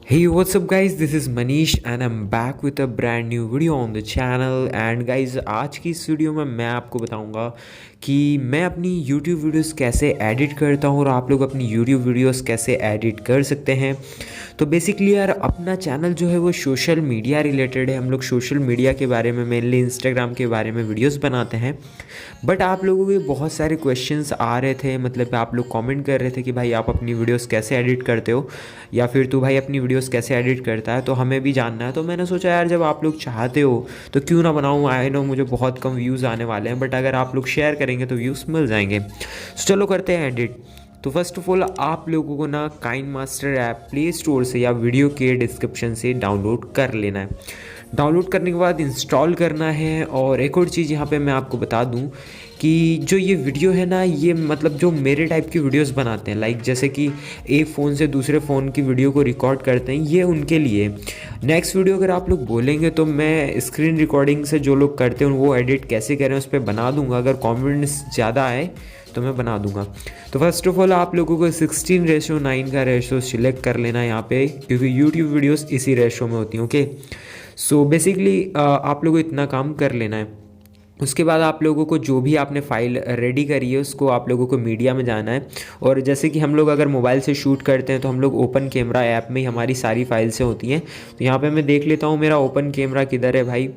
Hey, what's up guys? This is Manish and I'm back with a brand new video on the channel and guys आज की इस video में मैं आपको बताऊंगा कि मैं अपनी YouTube वीडियोस कैसे एडिट करता हूँ और आप लोग अपनी YouTube वीडियोस कैसे एडिट कर सकते हैं। तो बेसिकली यार अपना चैनल जो है वो सोशल मीडिया रिलेटेड है। हम लोग सोशल मीडिया के बारे में मेनली इंस्टाग्राम के बारे में वीडियोस बनाते हैं। बट आप लोगों के बहुत सारे क्वेश्चंस आ रहे थे, मतलब आप लोग कमेंट कर रहे थे कि भाई आप अपनी वीडियोस कैसे एडिट करते हो या फिर तू भाई अपनी वीडियोस कैसे एडिट करता है, तो हमें भी जानना है। तो मैंने सोचा यार जब आप लोग चाहते हो तो क्यों ना बनाऊँ। आई नो मुझे बहुत कम व्यूज़ आने वाले हैं, बट अगर आप लोग शेयर करेंगे तो व्यूज़ मिल जाएंगे। तो चलो करते हैं एडिट। तो फर्स्ट ऑफ ऑल आप लोगों को ना KineMaster app play store से या वीडियो के डिस्क्रिप्शन से डाउनलोड कर लेना है। डाउनलोड करने के बाद इंस्टॉल करना है। और एक और चीज़ यहाँ पे मैं आपको बता दूँ कि जो ये वीडियो है ना, ये मतलब जो मेरे टाइप की वीडियोस बनाते हैं, लाइक जैसे कि एक फ़ोन से दूसरे फ़ोन की वीडियो को रिकॉर्ड करते हैं, ये उनके लिए। नेक्स्ट वीडियो अगर आप लोग बोलेंगे तो मैं स्क्रीन रिकॉर्डिंग से जो लोग करते हैं वो एडिट कैसे करें उस पर बना दूंगा। अगर कमेंट्स ज़्यादा आए तो मैं बना दूंगा। तो फर्स्ट ऑफ ऑल आप लोगों को 16:9 का रेशो सिलेक्ट कर लेना है यहाँ पे, क्योंकि यूट्यूब वीडियोस इसी रेशो में होती हैं। ओके, सो बेसिकली आप लोगों को इतना काम कर लेना है। उसके बाद आप लोगों को जो भी आपने फ़ाइल रेडी करी है उसको आप लोगों को मीडिया में जाना है। और जैसे कि हम लोग अगर मोबाइल से शूट करते हैं तो हम लोग ओपन कैमरा ऐप में ही हमारी सारी फाइल्सें होती हैं। तो यहाँ पे मैं देख लेता हूँ मेरा ओपन कैमरा किधर है भाई।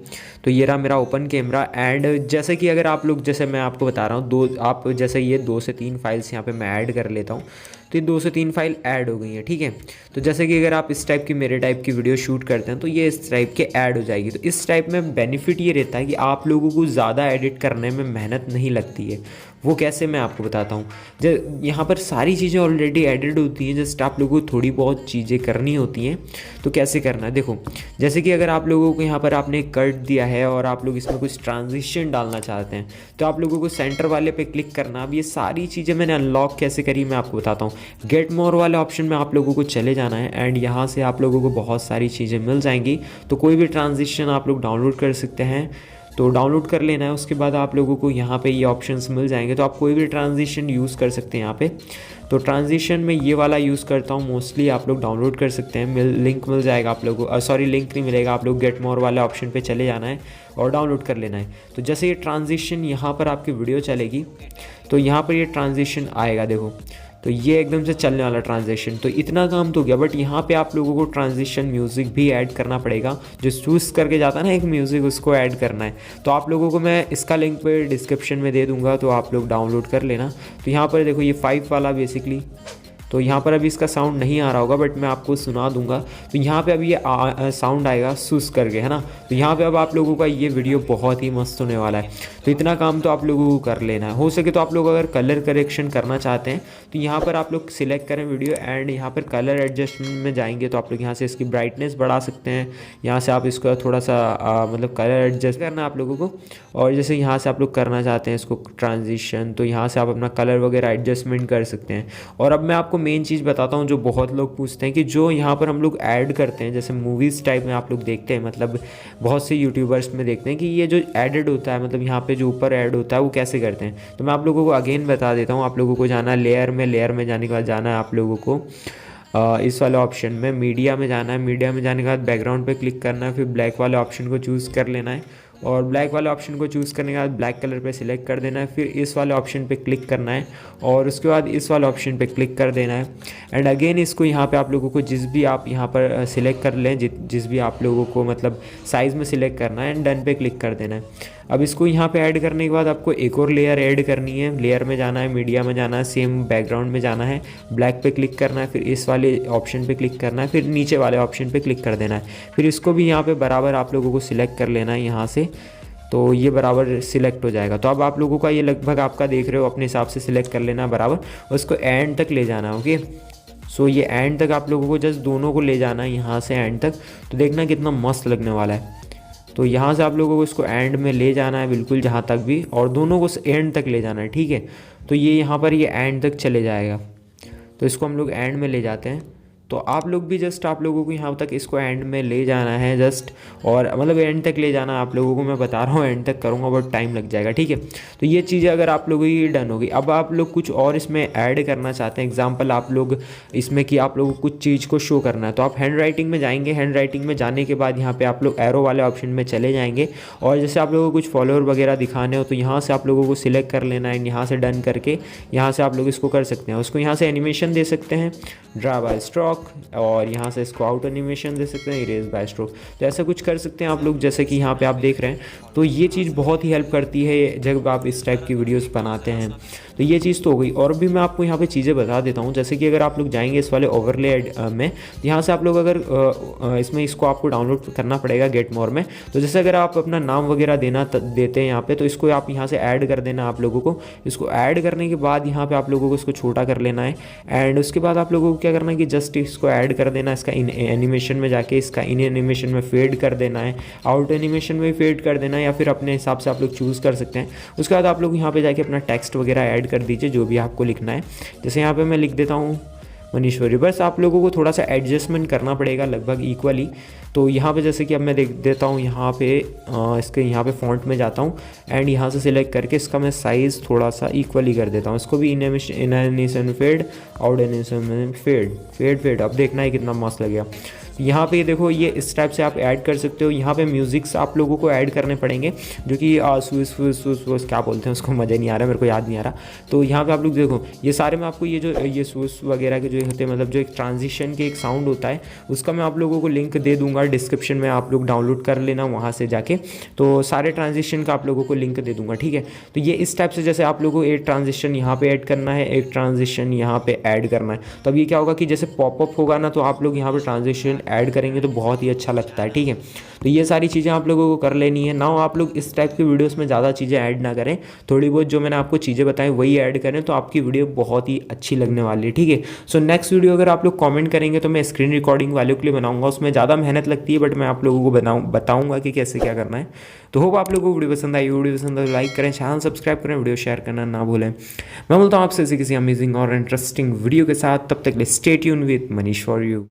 तो ये रहा मेरा ओपन कैमरा। एंड जैसे कि अगर आप लोग, जैसे मैं आपको बता रहा हूँ, आप जैसे ये 2 से 3 फाइल्स यहाँ पर मैं ऐड कर लेता हूँ। तो ये 2 से 3 फाइल ऐड हो गई हैं, ठीक है। तो जैसे कि अगर आप इस टाइप की मेरे टाइप की वीडियो शूट करते हैं तो ये इस टाइप के ऐड हो जाएगी। तो इस टाइप में बेनिफिट ये रहता है कि आप लोगों को ज़्यादा एडिट करने में मेहनत नहीं लगती है। वो कैसे, मैं आपको बताता हूँ। जब यहाँ पर सारी चीज़ें ऑलरेडी एडिट होती हैं, जस्ट आप लोगों को थोड़ी बहुत चीज़ें करनी होती हैं। तो कैसे करना है देखो, जैसे कि अगर आप लोगों को यहाँ पर आपने कट दिया है और आप लोग इसमें कुछ ट्रांजिशन डालना चाहते हैं तो आप लोगों को सेंटर वाले पे क्लिक करना। अब ये सारी चीज़ें मैंने अनलॉक कैसे करी मैं आपको बताता हूँ। गेट मोर वाले ऑप्शन में आप लोगों को चले जाना है एंड यहाँ से आप लोगों को बहुत सारी चीज़ें मिल जाएंगी। तो कोई भी ट्रांजिशन आप लोग डाउनलोड कर सकते हैं, तो डाउनलोड कर लेना है। उसके बाद आप लोगों को यहाँ पे ये ऑप्शंस मिल जाएंगे, तो आप कोई भी ट्रांजिशन यूज़ कर सकते हैं यहाँ पे। तो ट्रांजिशन में ये वाला यूज़ करता हूँ मोस्टली, आप लोग डाउनलोड कर सकते हैं। लिंक मिल जाएगा आप लोगों को, सॉरी लिंक नहीं मिलेगा, आप लोग गेट मोर वाले ऑप्शन पे चले जाना है और डाउनलोड कर लेना है। तो जैसे ये ट्रांजिशन यहाँ पर आपकी वीडियो चलेगी तो यहाँ पर ये ट्रांजिशन आएगा, देखो। तो ये एकदम से चलने वाला ट्रांजिशन। तो इतना काम तो गया, बट यहाँ पे आप लोगों को ट्रांजिशन म्यूज़िक भी ऐड करना पड़ेगा। जो चूज़ करके जाता है ना एक म्यूज़िक, उसको ऐड करना है। तो आप लोगों को मैं इसका लिंक पे डिस्क्रिप्शन में दे दूँगा, तो आप लोग डाउनलोड कर लेना। तो यहाँ पर देखो ये 5 वाला बेसिकली, तो यहाँ पर अभी इसका साउंड नहीं आ रहा होगा बट मैं आपको सुना दूंगा। तो यहाँ पे अभी ये साउंड आएगा सुस करके, है ना। तो यहाँ पे अब आप लोगों का ये वीडियो बहुत ही मस्त होने वाला है। तो इतना काम तो आप लोगों को कर लेना है। हो सके तो आप लोग अगर कलर करेक्शन करना चाहते हैं तो यहाँ पर आप लोग सिलेक्ट करें वीडियो एंड यहाँ पर कलर एडजस्टमेंट में जाएंगे तो आप लोग यहाँ से इसकी ब्राइटनेस बढ़ा सकते हैं। यहाँ से आप इसको थोड़ा सा मतलब कलर एडजस्ट करना है आप लोगों को। और जैसे यहाँ से आप लोग करना चाहते हैं इसको ट्रांजिशन, तो यहाँ से आप अपना कलर वगैरह एडजस्टमेंट कर सकते हैं। और अब मैं आपको मेन चीज़ बताता हूँ जो बहुत लोग पूछते हैं कि जो यहाँ पर हम लोग ऐड करते हैं, जैसे मूवीज़ टाइप में आप लोग देखते हैं, मतलब बहुत से यूट्यूबर्स में देखते हैं कि ये जो एडिट होता है, मतलब यहाँ पे जो ऊपर ऐड होता है वो कैसे करते हैं। तो मैं आप लोगों को अगेन बता देता हूँ। आप लोगों को जाना है लेयर में जाने के बाद जाना है आप लोगों को इस वाले ऑप्शन में मीडिया में जाना है। मीडिया में जाने के बाद बैकग्राउंड पे क्लिक करना है, फिर ब्लैक वाले ऑप्शन को चूज़ कर लेना है। और ब्लैक वाले ऑप्शन को चूज़ करने के बाद ब्लैक कलर पे सिलेक्ट कर देना है, फिर इस वाले ऑप्शन पे क्लिक करना है और उसके बाद इस वाले ऑप्शन पे क्लिक कर देना है। एंड अगेन इसको यहाँ पे आप लोगों को जिस भी आप यहाँ पर सिलेक्ट कर लें, जिस भी आप लोगों को मतलब साइज़ में सिलेक्ट करना है एंड डन पे क्लिक कर देना है। अब इसको यहाँ पे ऐड करने के बाद आपको एक और लेयर ऐड करनी है। लेयर में जाना है, मीडिया में जाना है, सेम बैकग्राउंड में जाना है, ब्लैक पे क्लिक करना है, फिर इस वाले ऑप्शन पे क्लिक करना है, फिर नीचे वाले ऑप्शन पे क्लिक कर देना है। फिर इसको भी यहाँ पे बराबर आप लोगों को सिलेक्ट कर लेना है यहाँ से, तो ये बराबर सिलेक्ट हो जाएगा। तो अब आप लोगों का ये लगभग आपका देख रहे हो अपने हिसाब से सिलेक्ट कर लेना बराबर, उसको एंड तक ले जाना है। ओके, सो ये एंड तक आप लोगों को जस्ट दोनों को ले जाना है यहाँ से एंड तक। तो देखना कितना मस्त लगने वाला है। तो यहाँ से आप लोगों को इसको एंड में ले जाना है बिल्कुल जहाँ तक भी, और दोनों को एंड तक ले जाना है, ठीक है। तो ये यहाँ पर ये एंड तक चले जाएगा। तो इसको हम लोग एंड में ले जाते हैं। तो आप लोग भी जस्ट आप लोगों को यहाँ तक इसको एंड में ले जाना है जस्ट, और मतलब एंड तक ले जाना आप लोगों को, मैं बता रहा हूँ एंड तक करूँगा बहुत टाइम लग जाएगा, ठीक है। तो ये चीज़ें अगर आप लोगों की डन होगी, अब आप लोग कुछ और इसमें ऐड करना चाहते हैं, एग्जाम्पल आप लोग इसमें कि आप लोगों को कुछ चीज़ को शो करना है, तो आप हैंड राइटिंग में जाएंगे। हैंड राइटिंग में जाने के बाद यहाँ पे आप लोग एरो वाले ऑप्शन में चले जाएंगे, और जैसे आप लोगों को कुछ फॉलोअर वगैरह दिखाने हो तो यहाँ से आप लोगों को सिलेक्ट कर लेना है, यहाँ से डन करके यहाँ से आप लोग इसको कर सकते हैं। उसको यहाँ से एनिमेशन दे सकते हैं, ड्रा बाय स्ट्रोक, और यहाँ से इसको आउट एनिमेशन दे सकते हैं, इरेज बाय स्ट्रोक। तो ऐसा कुछ कर सकते हैं आप लोग, जैसे कि यहाँ पे आप देख रहे हैं। तो ये चीज़ बहुत ही हेल्प करती है जब आप इस टाइप की वीडियोस बनाते हैं। तो ये चीज़ तो हो गई, और भी मैं आपको यहाँ पे चीज़ें बता देता हूँ। जैसे कि अगर आप लोग जाएंगे इस वाले ओवरले में, यहाँ से आप लोग अगर इसमें इसको आपको डाउनलोड करना पड़ेगा गेट मोर में। तो जैसे अगर आप अपना नाम वगैरह देते हैं यहाँ पे, तो इसको आप यहाँ से ऐड कर देना आप लोगों को। इसको ऐड करने के बाद यहाँ पे आप लोगों को इसको छोटा कर लेना है, एंड उसके बाद आप लोगों को क्या करना है कि जस्ट इसको ऐड कर देना, इसका इन एनिमेशन में जाके इसका इन एनिमेशन में फेड कर देना है, आउट एनिमेशन में फेड कर देना है, या फिर अपने हिसाब से आप लोग चूज़ कर सकते हैं। उसके बाद आप लोग यहाँ पे जाके अपना टेक्स्ट वगैरह ऐड कर दीजिए, जो भी आपको लिखना है। जैसे यहाँ पे मैं लिख देता हूँ मनीश्वरी, बस आप लोगों को थोड़ा सा एडजस्टमेंट करना पड़ेगा लगभग इक्वली। तो यहाँ पे जैसे कि अब मैं देख देता हूँ, यहाँ पे इसके यहाँ पे फॉन्ट में जाता हूँ, एंड यहाँ से सिलेक्ट करके इसका मैं साइज़ थोड़ा सा इक्वली कर देता हूँ। इसको भी animation fade, out animation fade, fade fade, अब देखना है कितना मस्त लगेगा। यहाँ पे देखो, ये इस टाइप से आप ऐड कर सकते हो। यहाँ पे म्यूज़िक्स आप लोगों को ऐड करने पड़ेंगे, जो कि सूस क्या बोलते हैं उसको, मज़ा नहीं आ रहा, मेरे को याद नहीं आ रहा। तो यहाँ पे आप लोग देखो, ये सारे में आपको ये जो ये सूस वगैरह के जो होते हैं, मतलब जो एक ट्रांजिशन के एक साउंड होता है, उसका मैं आप लोगों को लिंक दे दूँगा डिस्क्रिप्शन में, आप लोग डाउनलोड कर लेना वहाँ से जाके। तो सारे ट्रांजिशन का आप लोगों को लिंक दे दूँगा, ठीक है। तो ये इस टाइप से जैसे आप लोगों को एक ट्रांजिशन यहाँ पे ऐड करना है, एक ट्रांजिशन यहाँ पे ऐड करना है। तो अब ये क्या होगा कि जैसे पॉपअप होगा ना, तो आप लोग यहाँ पे ट्रांजिशन ऐड करेंगे तो बहुत ही अच्छा लगता है, ठीक है। तो ये सारी चीज़ें आप लोगों को कर लेनी है ना। आप लोग इस टाइप की वीडियोस में ज़्यादा चीज़ें ऐड ना करें, थोड़ी बहुत जो मैंने आपको चीज़ें बताई वही ऐड करें, तो आपकी वीडियो बहुत ही अच्छी लगने वाली है, ठीक है। सो नेक्स्ट वीडियो अगर आप लोग कमेंट करेंगे तो मैं स्क्रीन रिकॉर्डिंग वालों के लिए बनाऊंगा, उसमें ज़्यादा मेहनत लगती है, बट मैं आप लोगों को बताऊँगा कि कैसे क्या करना है। तो होप आप लोगों को वीडियो पसंद आई। वीडियो पसंद आए लाइक करें, चैनल सब्सक्राइब करें, वीडियो शेयर करना ना भूलें। मैं बोलता हूँ आपसे किसी अमेजिंग और इंटरेस्टिंग वीडियो के साथ, तब तक stay tune with Manish for you.